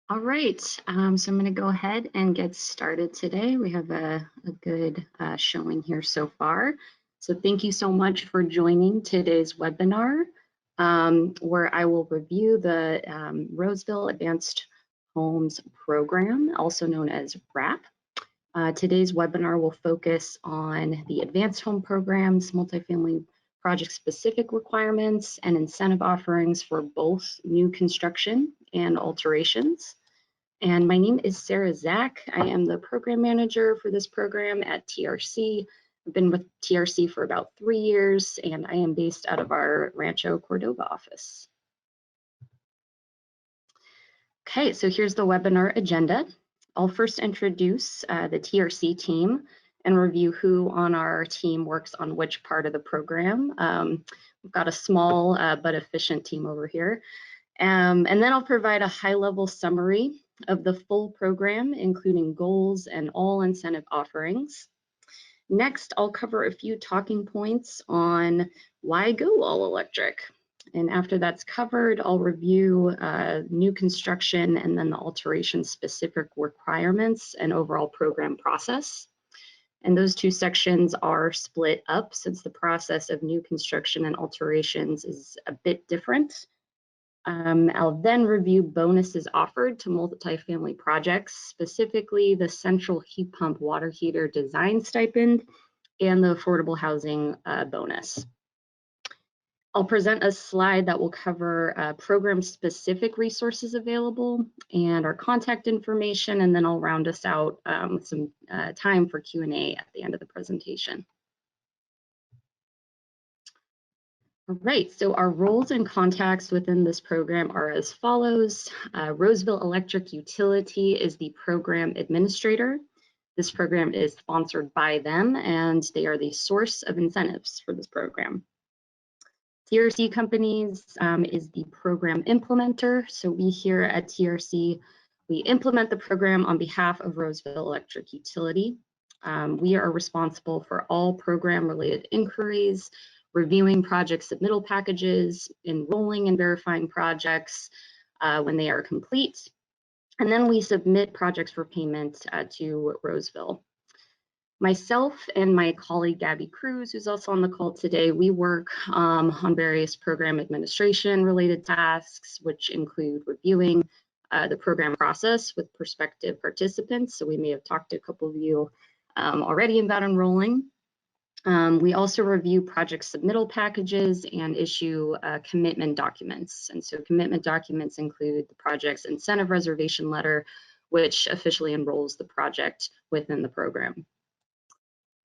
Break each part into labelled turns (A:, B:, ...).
A: All right, so I'm going to go ahead and get started today. We have a good showing here so far. So thank you so much for joining today's webinar, where I will review the Roseville Advanced Homes Program, also known as RAHP. Today's webinar will focus on the Advanced Home Program's multifamily project-specific requirements and incentive offerings for both new construction and alterations. And my name is Sarah Zach. I am the program manager for this program at TRC. I've been with TRC for about 3 years, and I am based out of our Rancho Cordova office. Okay, so here's the webinar agenda. I'll first introduce the TRC team and review who on our team works on which part of the program. We've got a small but efficient team over here. And then I'll provide a high-level summary of the full program, including goals and all incentive offerings. Next, I'll cover a few talking points on why go all electric. And after that's covered, I'll review new construction and then the alteration specific requirements and overall program process. And those two sections are split up since the process of new construction and alterations is a bit different. I'll then review bonuses offered to multifamily projects, specifically the central heat pump water heater design stipend and the affordable housing bonus. I'll present a slide that will cover program-specific resources available and our contact information, and then I'll round us out with some time for Q&A at the end of the presentation. All right, so our roles and contacts within this program are as follows. Roseville Electric Utility is the program administrator. This program is sponsored by them, and they are the source of incentives for this program. TRC Companies is the program implementer. So we here at TRC, we implement the program on behalf of Roseville Electric Utility. We are responsible for all program-related inquiries, reviewing project submittal packages, enrolling and verifying projects when they are complete, and then we submit projects for payment to Roseville. Myself and my colleague Gabby Cruz, who's also on the call today, we work on various program administration related tasks, which include reviewing the program process with prospective participants. So we may have talked to a couple of you already about enrolling. We also review project submittal packages and issue commitment documents. And so commitment documents include the project's incentive reservation letter, which officially enrolls the project within the program.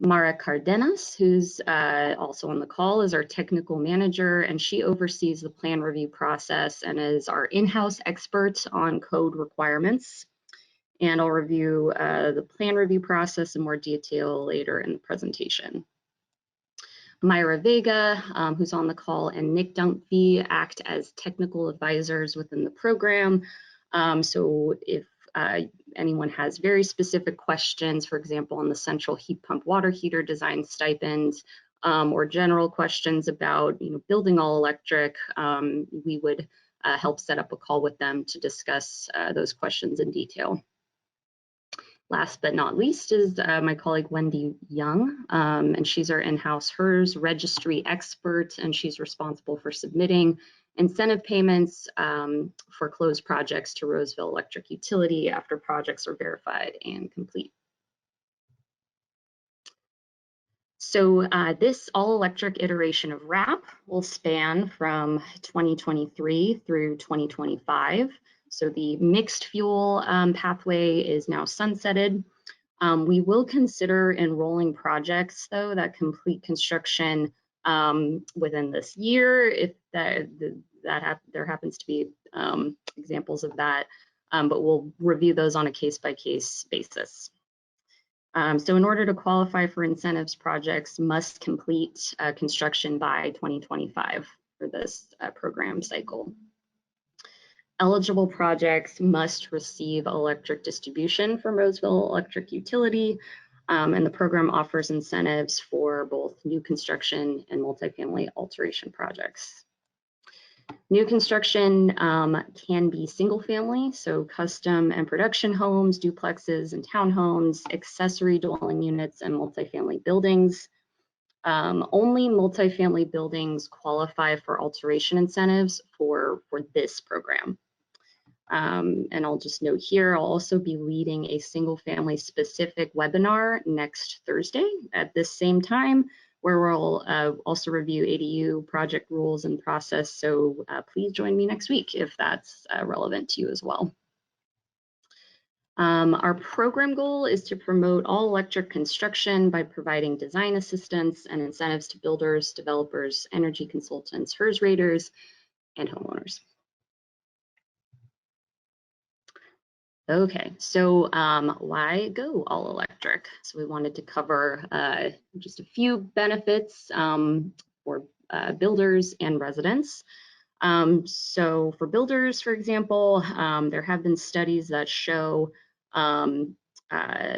A: Mara Cardenas, who's also on the call, is our technical manager, and she oversees the plan review process and is our in-house expert on code requirements. And I'll review the plan review process in more detail later in the presentation. Myra Vega, who's on the call, and Nick Dunphy act as technical advisors within the program. So if anyone has very specific questions, for example, on the central heat pump water heater design stipend, or general questions about building all electric, we would help set up a call with them to discuss those questions in detail. Last but not least is my colleague Wendy Young, and she's our in-house HERS registry expert, and she's responsible for submitting incentive payments for closed projects to Roseville Electric Utility after projects are verified and complete. So this all-electric iteration of RAHP will span from 2023 through 2025. So the mixed fuel pathway is now sunsetted. We will consider enrolling projects, though, that complete construction within this year, if there happens to be examples of that, but we'll review those on a case-by-case basis. So in order to qualify for incentives, projects must complete construction by 2025 for this program cycle. Eligible projects must receive electric distribution from Roseville Electric Utility, and the program offers incentives for both new construction and multifamily alteration projects. New construction can be single family, so custom and production homes, duplexes and townhomes, accessory dwelling units, and multifamily buildings. Only multifamily buildings qualify for alteration incentives for this program. And I'll just note here, I'll also be leading a single family specific webinar next Thursday at this same time, where we'll also review ADU project rules and process. So please join me next week if that's relevant to you as well. Our program goal is to promote all electric construction by providing design assistance and incentives to builders, developers, energy consultants, HERS raters, and homeowners. Okay, so why go all electric? So we wanted to cover just a few benefits for builders and residents. So for builders, for example, there have been studies that show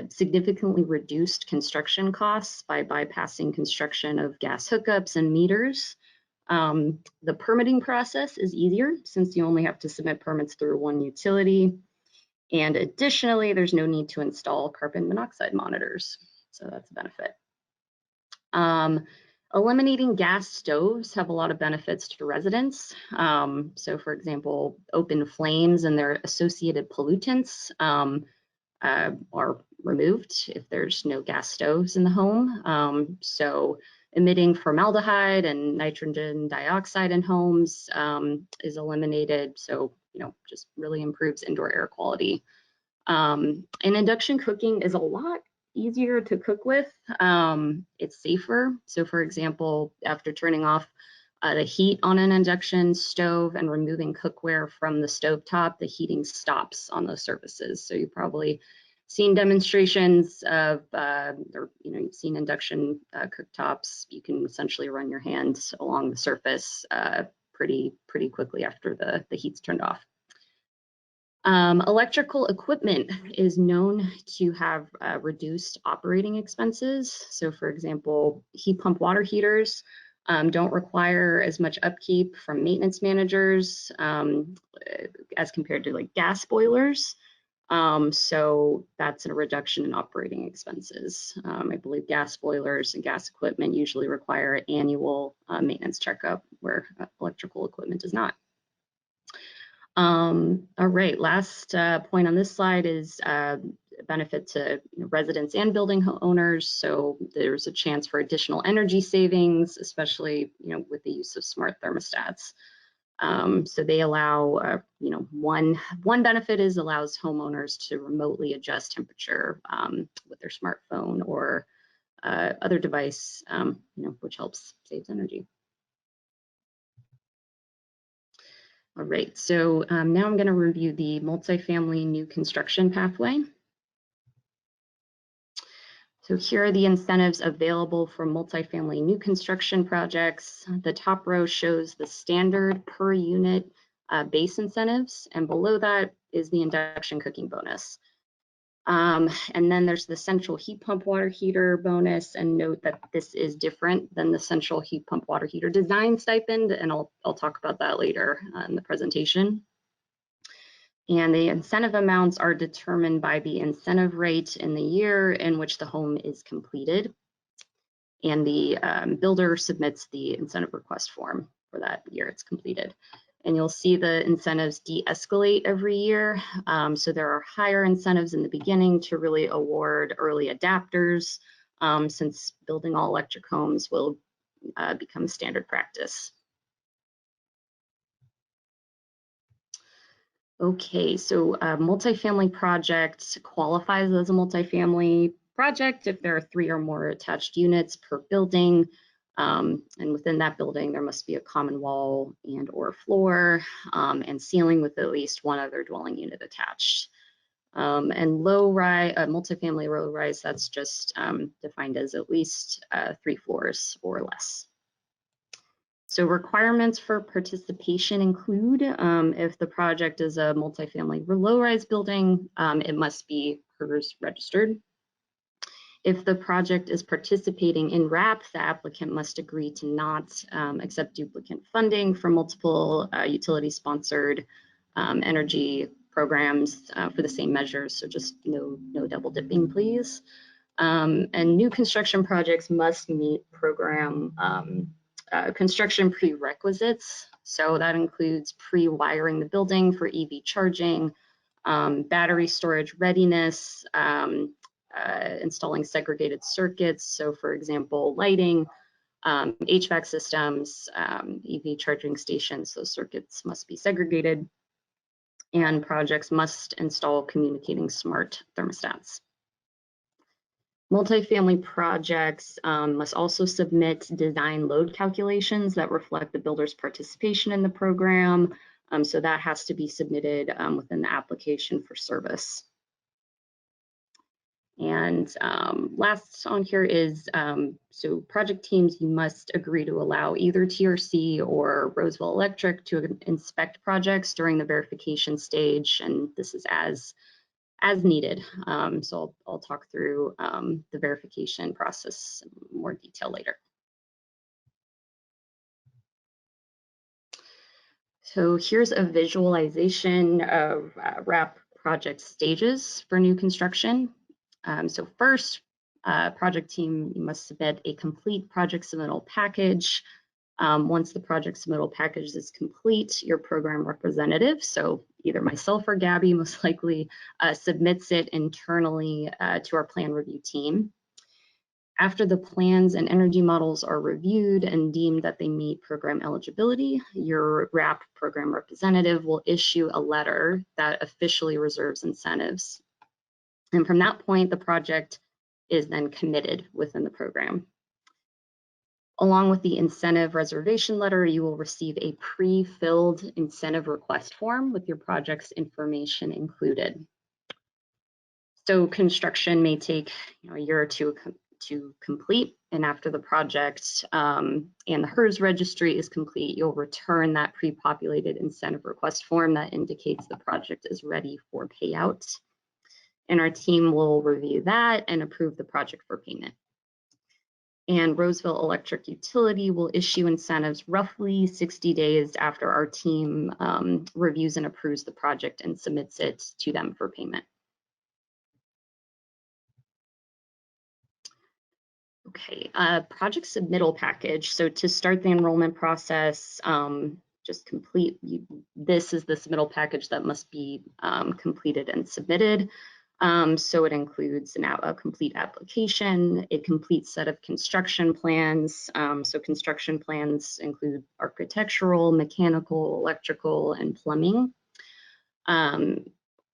A: significantly reduced construction costs by bypassing construction of gas hookups and meters. The permitting process is easier since you only have to submit permits through one utility. And additionally, there's no need to install carbon monoxide monitors. So that's a benefit. Eliminating gas stoves have a lot of benefits to residents. So for example, open flames and their associated pollutants are removed if there's no gas stoves in the home. So emitting formaldehyde and nitrogen dioxide in homes is eliminated. So, just really improves indoor air quality. And induction cooking is a lot easier to cook with. It's safer. So for example, after turning off the heat on an induction stove and removing cookware from the stovetop, the heating stops on those surfaces. So you've probably seen demonstrations of, you've seen induction cooktops. You can essentially run your hands along the surface pretty quickly after the heat's turned off. Electrical equipment is known to have reduced operating expenses. So for example, heat pump water heaters don't require as much upkeep from maintenance managers as compared to like gas boilers. So that's a reduction in operating expenses. I believe gas boilers and gas equipment usually require annual maintenance checkup, where electrical equipment does not. All right, last point on this slide is benefit to residents and building owners. So there's a chance for additional energy savings, especially with the use of smart thermostats. So they allow, one benefit is allows homeowners to remotely adjust temperature with their smartphone or other device, which helps save energy. All right, so now I'm going to review the multifamily new construction pathway. So here are the incentives available for multifamily new construction projects. The top row shows the standard per unit base incentives, and below that is the induction cooking bonus. And then there's the central heat pump water heater bonus, and note that this is different than the central heat pump water heater design stipend, and I'll talk about that later in the presentation. And the incentive amounts are determined by the incentive rate in the year in which the home is completed. And the builder submits the incentive request form for that year it's completed. And you'll see the incentives de-escalate every year. So there are higher incentives in the beginning to really award early adapters, since building all electric homes will become standard practice. Okay, so a multifamily project qualifies as a multifamily project if there are 3 or more attached units per building. And within that building, there must be a common wall and or floor and ceiling with at least one other dwelling unit attached. And low-rise, multifamily low-rise, that's just defined as at least 3 floors or less. So requirements for participation include, if the project is a multifamily low-rise building, it must be HERS registered. If the project is participating in RAHP, the applicant must agree to not accept duplicate funding from multiple utility-sponsored energy programs for the same measures. So just no double dipping, please. And new construction projects must meet program construction prerequisites. So that includes pre-wiring the building for EV charging, battery storage readiness, installing segregated circuits. So for example, lighting, HVAC systems, EV charging stations, those circuits must be segregated. And projects must install communicating smart thermostats. Multifamily projects must also submit design load calculations that reflect the builder's participation in the program. So that has to be submitted within the application for service. And last on here is, so project teams, you must agree to allow either TRC or Roseville Electric to inspect projects during the verification stage, and this is as needed. So I'll talk through the verification process in more detail later. So here's a visualization of RAHP project stages for new construction. So first, project team, you must submit a complete project submittal package. Once the project submittal package is complete, your program representative, so either myself or Gabby most likely, submits it internally to our plan review team. After the plans and energy models are reviewed and deemed that they meet program eligibility, your RAHP program representative will issue a letter that officially reserves incentives. And from that point, the project is then committed within the program. Along with the incentive reservation letter, you will receive a pre-filled incentive request form with your project's information included. So construction may take a year or two to complete, and after the project and the HERS registry is complete, you'll return that pre-populated incentive request form that indicates the project is ready for payout. And our team will review that and approve the project for payment. And Roseville Electric Utility will issue incentives roughly 60 days after our team reviews and approves the project and submits it to them for payment. Okay, project submittal package. So to start the enrollment process, just complete, this is the submittal package that must be completed and submitted. So it includes a complete application, a complete set of construction plans. So construction plans include architectural, mechanical, electrical, and plumbing.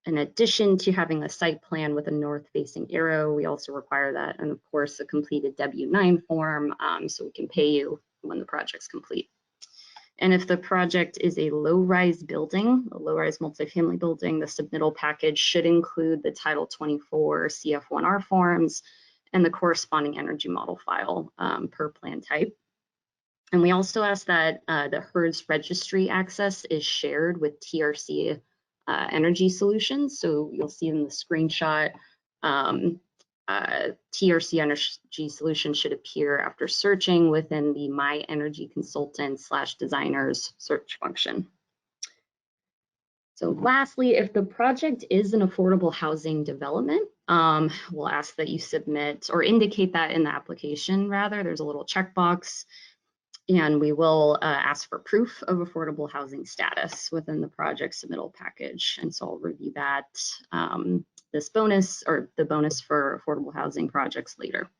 A: In addition to having a site plan with a north-facing arrow, we also require that, and of course, a completed W-9 form, so we can pay you when the project's complete. And if the project is a low-rise building, a low-rise multifamily building, the submittal package should include the Title 24 CF1R forms and the corresponding energy model file per plan type. And we also ask that the HERS registry access is shared with TRC Energy Solutions. So you'll see in the screenshot, TRC Energy Solutions should appear after searching within the My Energy Consultant / Designers search function. So lastly, if the project is an affordable housing development, we'll ask that you submit or indicate that in the application rather. There's a little checkbox. And we will ask for proof of affordable housing status within the project submittal package. And so I'll review that, this bonus or the bonus for affordable housing projects later.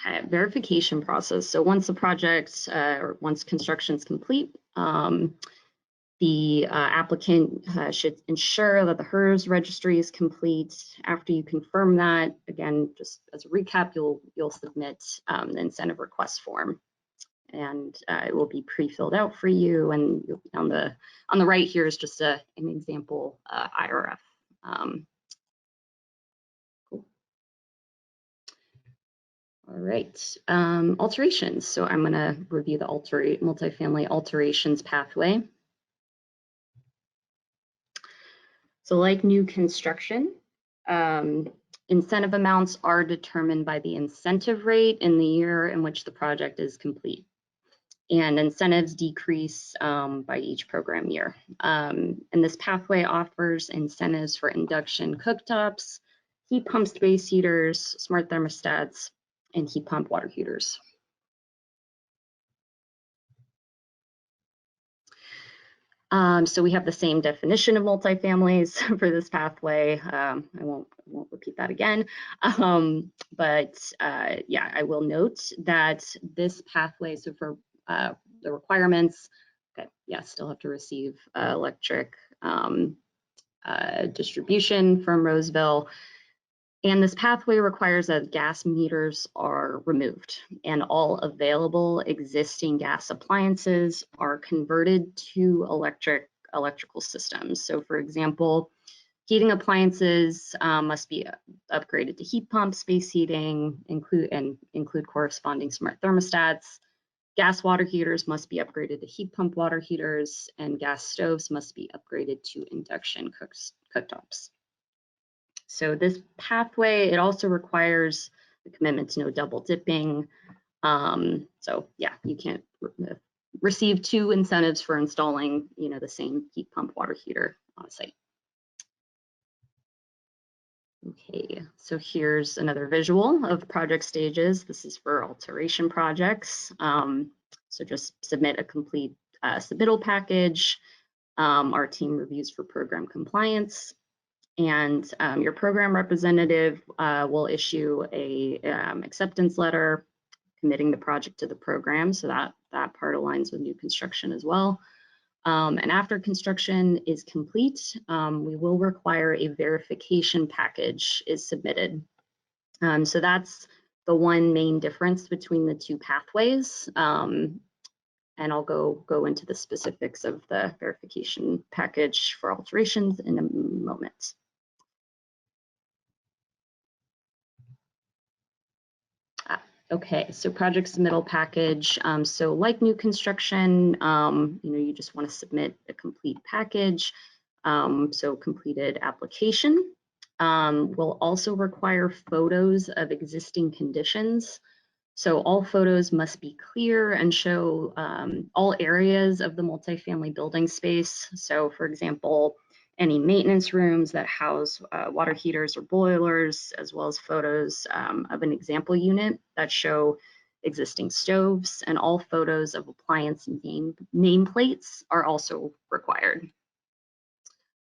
A: Okay, verification process. So once the project or once construction is complete, the applicant should ensure that the HERS registry is complete. After you confirm that, again, just as a recap, you'll submit the incentive request form, and it will be pre-filled out for you. And on the right here is just an example IRF. Cool. All right, alterations. So I'm going to review the multifamily alterations pathway. So like new construction, Incentive amounts are determined by the incentive rate in the year in which the project is complete. And incentives decrease by each program year. And this pathway offers incentives for induction cooktops, heat pump space heaters, smart thermostats, and heat pump water heaters. So we have the same definition of multifamilies for this pathway. I won't repeat that again, yeah, I will note that this pathway, so for the requirements, okay, yeah, still have to receive electric distribution from Roseville. And this pathway requires that gas meters are removed and all available existing gas appliances are converted to electrical systems. So for example, heating appliances must be upgraded to heat pumps, space heating, include corresponding smart thermostats. Gas water heaters must be upgraded to heat pump water heaters, and gas stoves must be upgraded to induction cooktops. So this pathway, it also requires the commitment to no double dipping. So yeah, you can't receive two incentives for installing, the same heat pump water heater on a site. Okay, so here's another visual of project stages. This is for alteration projects. So just submit a complete submittal package. Our team reviews for program compliance. And your program representative will issue a acceptance letter committing the project to the program. So that part aligns with new construction as well. And after construction is complete, we will require a verification package is submitted. So that's the one main difference between the two pathways. And I'll go into the specifics of the verification package for alterations in a moment. Okay, so project submittal package. So like new construction, you just want to submit a complete package. So completed application. We'll also require photos of existing conditions. So all photos must be clear and show all areas of the multifamily building space. So for example, any maintenance rooms that house water heaters or boilers, as well as photos of an example unit that show existing stoves, and all photos of appliance nameplates are also required.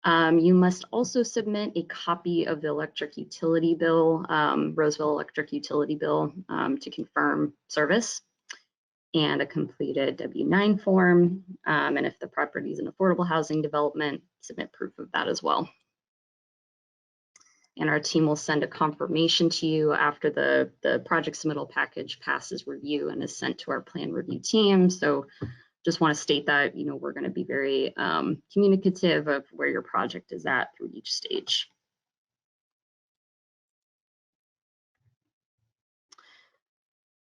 A: You must also submit a copy of the electric utility bill, Roseville electric utility bill, to confirm service, and a completed W-9 form. And if the property is an affordable housing development, submit proof of that as well. And our team will send a confirmation to you after the project submittal package passes review and is sent to our plan review team. So just want to state that, we're going to be very communicative of where your project is at through each stage.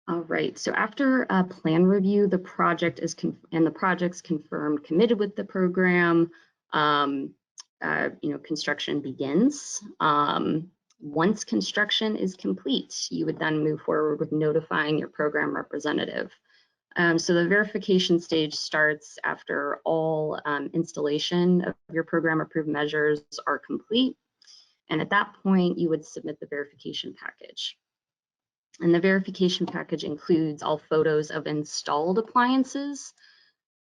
A: All right, so after a plan review, the project is and the project's confirmed committed with the program, construction begins. Once construction is complete, you would then move forward with notifying your program representative. So the verification stage starts after all installation of your program approved measures are complete. And at that point, you would submit the verification package. And the verification package includes all photos of installed appliances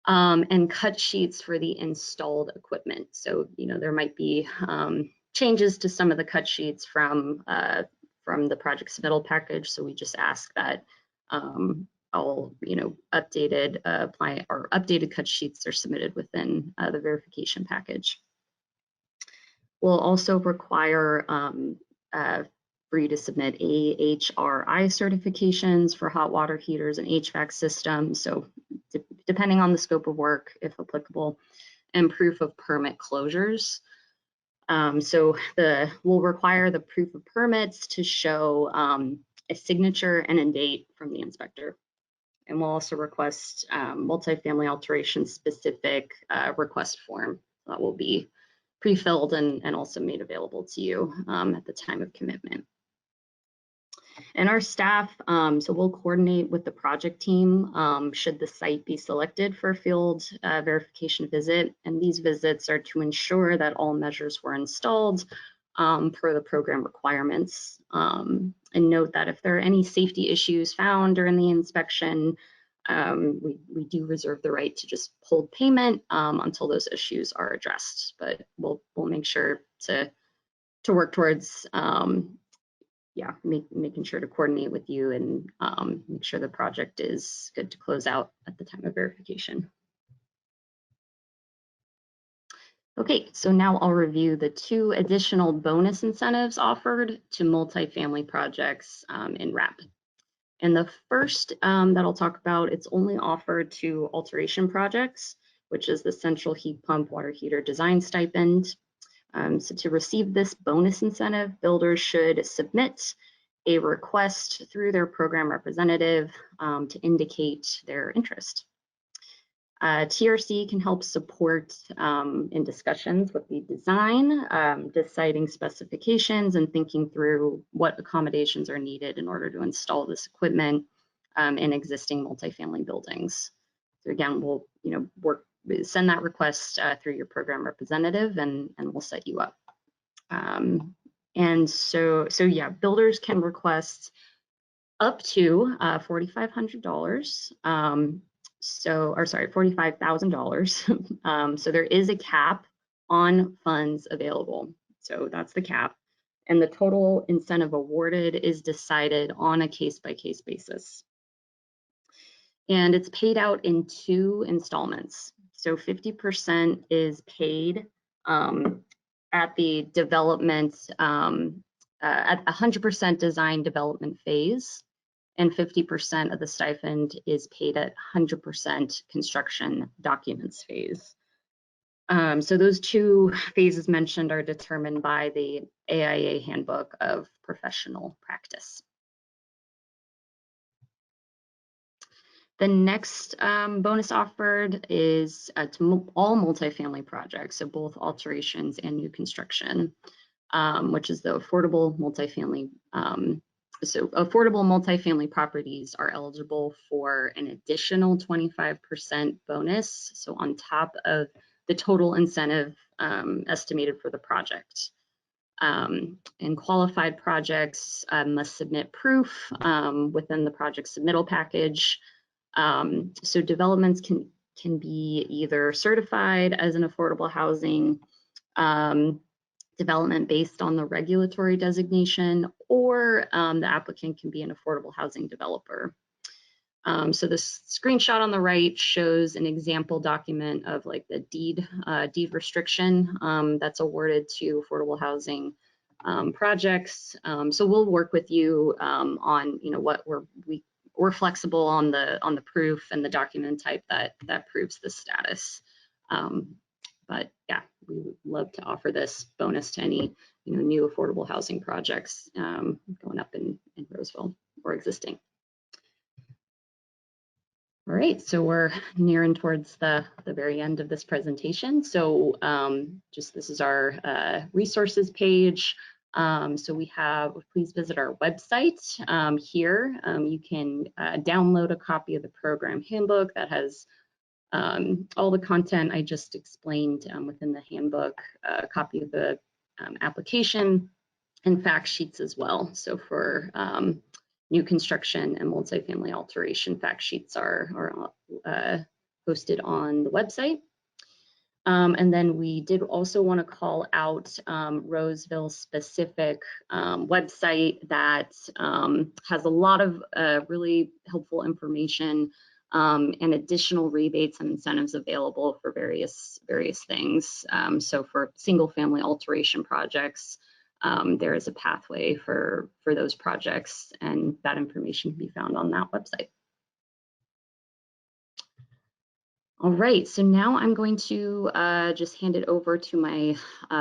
A: and cut sheets for the installed equipment. So, there might be changes to some of the cut sheets from the project submittal package. So we just ask that all updated updated cut sheets are submitted within the verification package. We'll also require for you to submit AHRI certifications for hot water heaters and HVAC systems. So depending on the scope of work, if applicable, and proof of permit closures. So we'll require the proof of permits to show a signature and a date from the inspector. And we'll also request multifamily alteration specific request form that will be pre-filled and also made available to you at the time of commitment. And our staff, so we'll coordinate with the project team should the site be selected for a field verification visit. And these visits are to ensure that all measures were installed per the program requirements. And note that if there are any safety issues found during the inspection, we do reserve the right to just hold payment until those issues are addressed. But we'll make sure to work towards making sure to coordinate with you and make sure the project is good to close out at the time of verification. Okay, so now I'll review the 2 additional bonus incentives offered to multifamily projects in RAHP. And the first that I'll talk about, it's only offered to alteration projects, which is the central heat pump water heater design stipend. So to receive this bonus incentive, builders should submit a request through their program representative to indicate their interest. TRC can help support in discussions with the design, deciding specifications and thinking through what accommodations are needed in order to install this equipment in existing multifamily buildings. So again, we'll send that request through your program representative and we'll set you up. And so yeah, builders can request up to $4,500. $45,000. So there is a cap on funds available. So that's the cap. And the total incentive awarded is decided on a case-by-case basis. And it's paid out in 2 installments. So 50% is paid at the development, at 100% design development phase, and 50% of the stipend is paid at 100% construction documents phase. So those 2 phases mentioned are determined by the AIA Handbook of Professional Practice. The next bonus offered is to all multifamily projects, so both alterations and new construction, which is the affordable multifamily. So affordable multifamily properties are eligible for an additional 25% bonus, so on top of the total incentive estimated for the project. And qualified projects must submit proof within the project submittal package. So developments can be either certified as an affordable housing development based on the regulatory designation, or the applicant can be an affordable housing developer. So the screenshot on the right shows an example document of like the deed restriction that's awarded to affordable housing projects. So we'll work with you on what we're flexible on the proof and the document type that proves the status. But yeah, we would love to offer this bonus to any new affordable housing projects going up in Roseville or existing. All right, so we're nearing towards the very end of this presentation. So this is our resources page. So we have, please visit our website here. You can download a copy of the program handbook that has all the content I just explained within the handbook, a copy of the application and fact sheets as well. So for new construction and multifamily alteration, fact sheets are posted on the website. And then we did also want to call out Roseville's specific website that has a lot of really helpful information and additional rebates and incentives available for various things. So for single family alteration projects, there is a pathway for those projects, and that information can be found on that website. All right, so now I'm going to just hand it over to my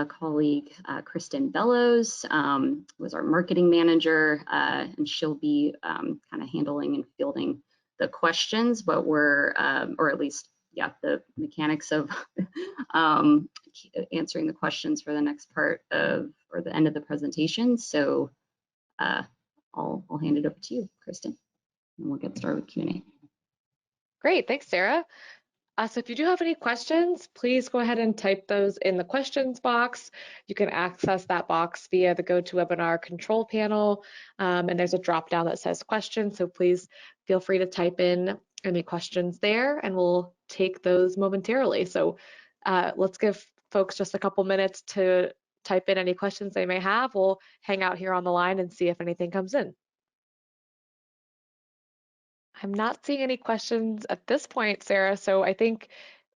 A: colleague, Kristen Bellows, who is our marketing manager, and she'll be kind of handling and fielding the questions, but we're, or at least, yeah, the mechanics of answering the questions for the next part of, or the end of the presentation. So I'll hand it over to you, Kristen, and we'll get started with Q&A.
B: Great, thanks, Sarah. So if you do have any questions, please go ahead and type those in the questions box. You can access that box via the GoToWebinar control panel, and there's a drop down that says questions. So please feel free to type in any questions there, and we'll take those momentarily. So let's give folks just a couple minutes to type in any questions they may have. We'll hang out here on the line and see if anything comes in. I'm not seeing any questions at this point, Sarah, so I think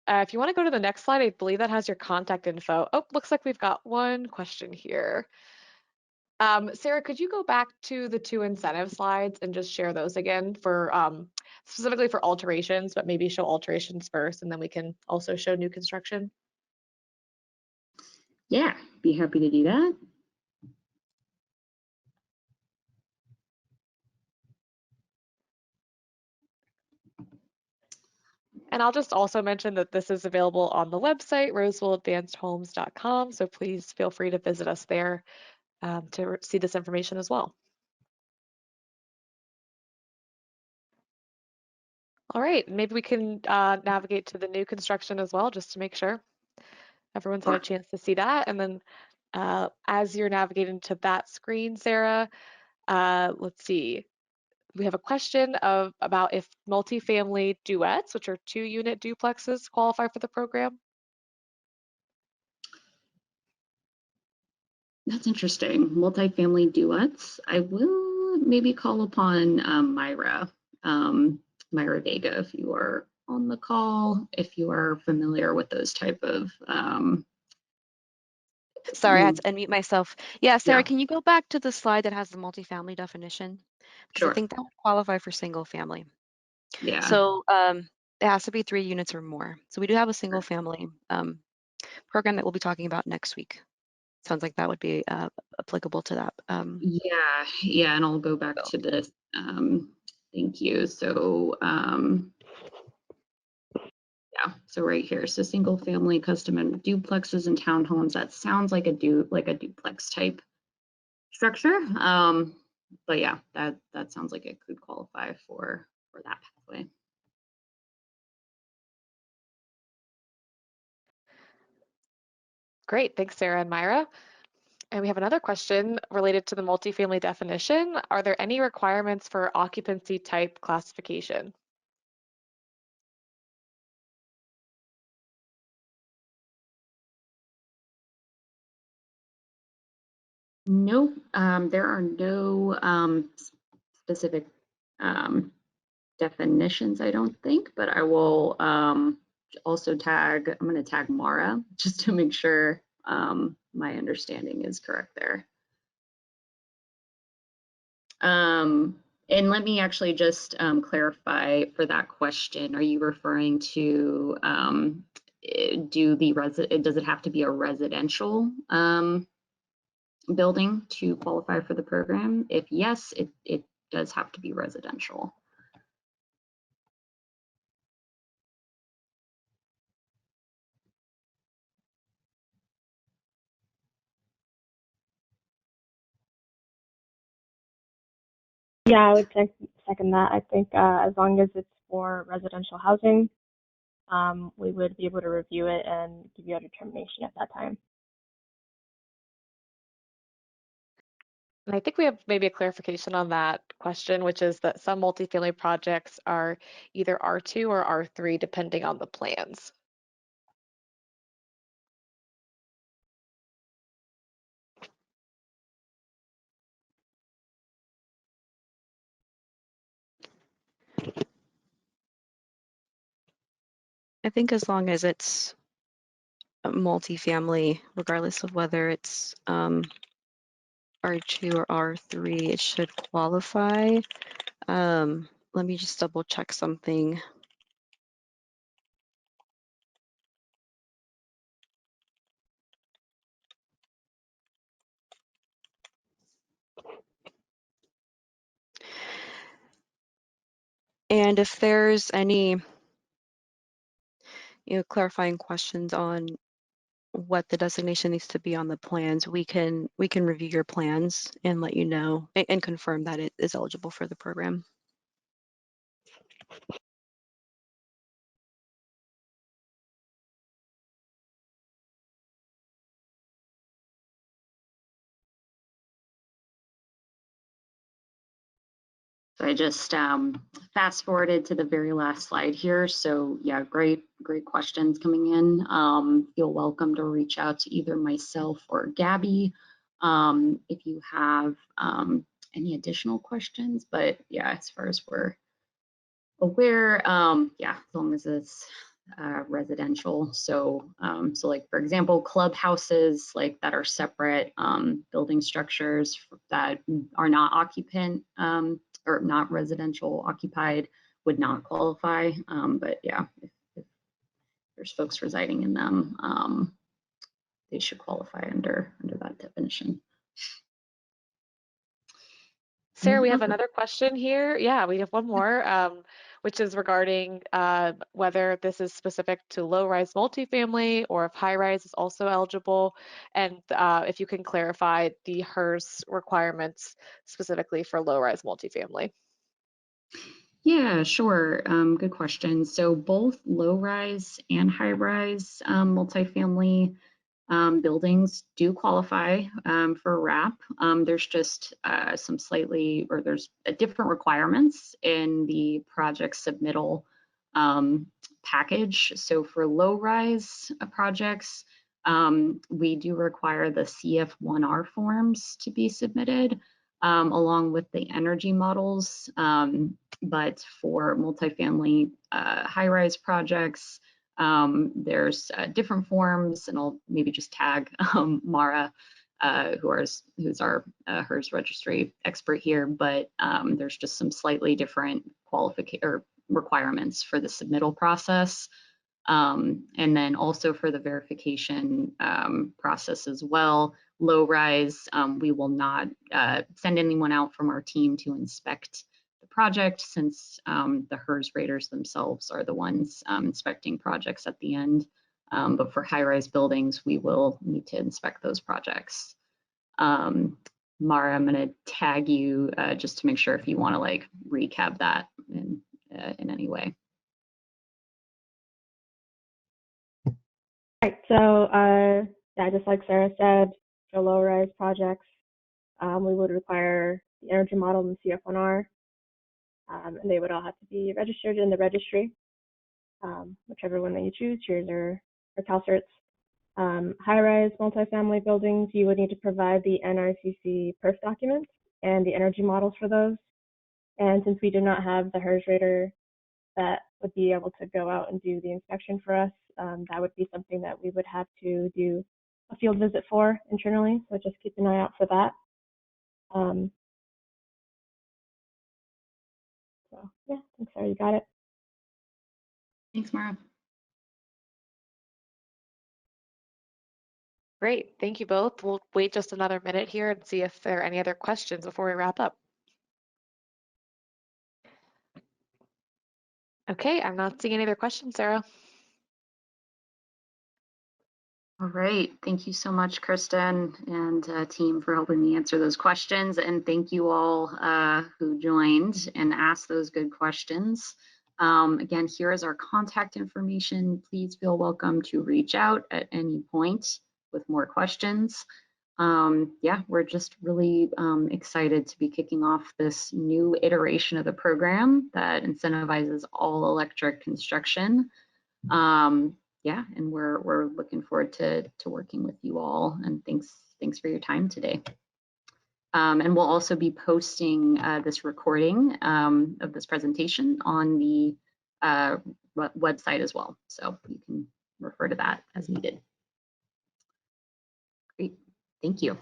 B: if you want to go to the next slide, I believe that has your contact info. Oh, looks like we've got one question here. Sarah, could you go back to the 2 incentive slides and just share those again for specifically for alterations, but maybe show alterations first, and then we can also show new construction?
A: Yeah, be happy to do that.
B: And I'll just also mention that this is available on the website, rosevilleadvancedhomes.com. So please feel free to visit us there to see this information as well. All right, maybe we can navigate to the new construction as well, just to make sure everyone's had a chance to see that. And then as you're navigating to that screen, Sarah, let's see. We have a question about if multifamily duets, which are 2-unit duplexes, qualify for the program.
A: That's interesting. Multifamily duets. I will maybe call upon Myra Vega, if you are on the call, if you are familiar with those type of
C: Sorry, I had to unmute myself. Yeah, Sarah,
A: yeah.
C: can you go back to the slide that has the multifamily definition? Because
A: Sure.
C: I think that would qualify for single family.
A: Yeah.
C: So it has to be 3 units or more. So we do have a single family program that we'll be talking about next week. Sounds like that would be applicable to that.
A: Yeah, and I'll go back to this. Thank you. So yeah, so right here, so single family custom and duplexes and townhomes, that sounds like a duplex type structure. But yeah, that sounds like it could qualify for that pathway.
B: Great, thanks, Sarah and Myra. And we have another question related to the multifamily definition. Are there any requirements for occupancy type classification?
A: Nope, there are no specific definitions, I don't think, but I will also tag, I'm going to tag Mara just to make sure my understanding is correct there. And let me actually just clarify for that question. Are you referring to does it have to be a residential building to qualify for the program? If yes, it does have to be residential.
D: Yeah, I would second that. I think as long as it's for residential housing, we would be able to review it and give you a determination at that time.
B: And I think we have maybe a clarification on that question, which is that some multifamily projects are either R2 or R3, depending on the plans.
C: I think as long as it's a multifamily, regardless of whether it's R2 or R3, it should qualify. Let me just double check something. And if there's any clarifying questions on what the designation needs to be on the plans, we can review your plans and let you know and confirm that it is eligible for the program.
A: So I just fast forwarded to the very last slide here. So yeah, great questions coming in. Feel welcome to reach out to either myself or Gabby if you have any additional questions. But yeah, as far as we're aware, yeah, as long as it's residential. So so like for example, clubhouses like that are separate building structures that are not occupant or not residential occupied would not qualify. But yeah, if there's folks residing in them, they should qualify under that definition.
B: Sarah, we have another question here. Yeah, we have one more, which is regarding whether this is specific to low-rise multifamily or if high-rise is also eligible, and if you can clarify the HERS requirements specifically for low-rise multifamily.
A: Yeah, sure. Good question. So both low-rise and high-rise multifamily buildings do qualify for RAHP. There's just some there's different requirements in the project submittal package. So for low-rise projects, we do require the CF1R forms to be submitted along with the energy models. But for multifamily high-rise projects, there's different forms, and I'll maybe just tag Mara, who's our HERS registry expert here, but there's just some slightly different requirements for the submittal process. And then also for the verification process as well, low rise, we will not send anyone out from our team to inspect the project, since the HERS raters themselves are the ones inspecting projects at the end. But for high-rise buildings, we will need to inspect those projects. Mara, I'm going to tag you just to make sure if you want to like recap that in any way.
D: Right, so yeah, just like Sarah said, for low-rise projects, we would require the energy model and the CF1R, and they would all have to be registered in the registry, whichever one that you choose, yours or CalCerts. High-rise multifamily buildings, you would need to provide the NRCC PERF documents and the energy models for those. And since we do not have the HERS rater that would be able to go out and do the inspection for us, that would be something that we would have to do a field visit for internally. So just keep an eye out for that. So yeah, thanks, Sarah, you got it.
A: Thanks, Mara.
B: Great, thank you both. We'll wait just another minute here and see if there are any other questions before we wrap up. Okay, I'm not seeing any other questions, Sarah.
A: All right, thank you so much, Kristen and team, for helping me answer those questions. And thank you all who joined and asked those good questions. Again, here is our contact information. Please feel welcome to reach out at any point with more questions. Yeah, we're just really excited to be kicking off this new iteration of the program that incentivizes all electric construction. Yeah, and we're looking forward to working with you all, and thanks for your time today. And we'll also be posting this recording of this presentation on the website as well, so you can refer to that as needed. Great, thank you.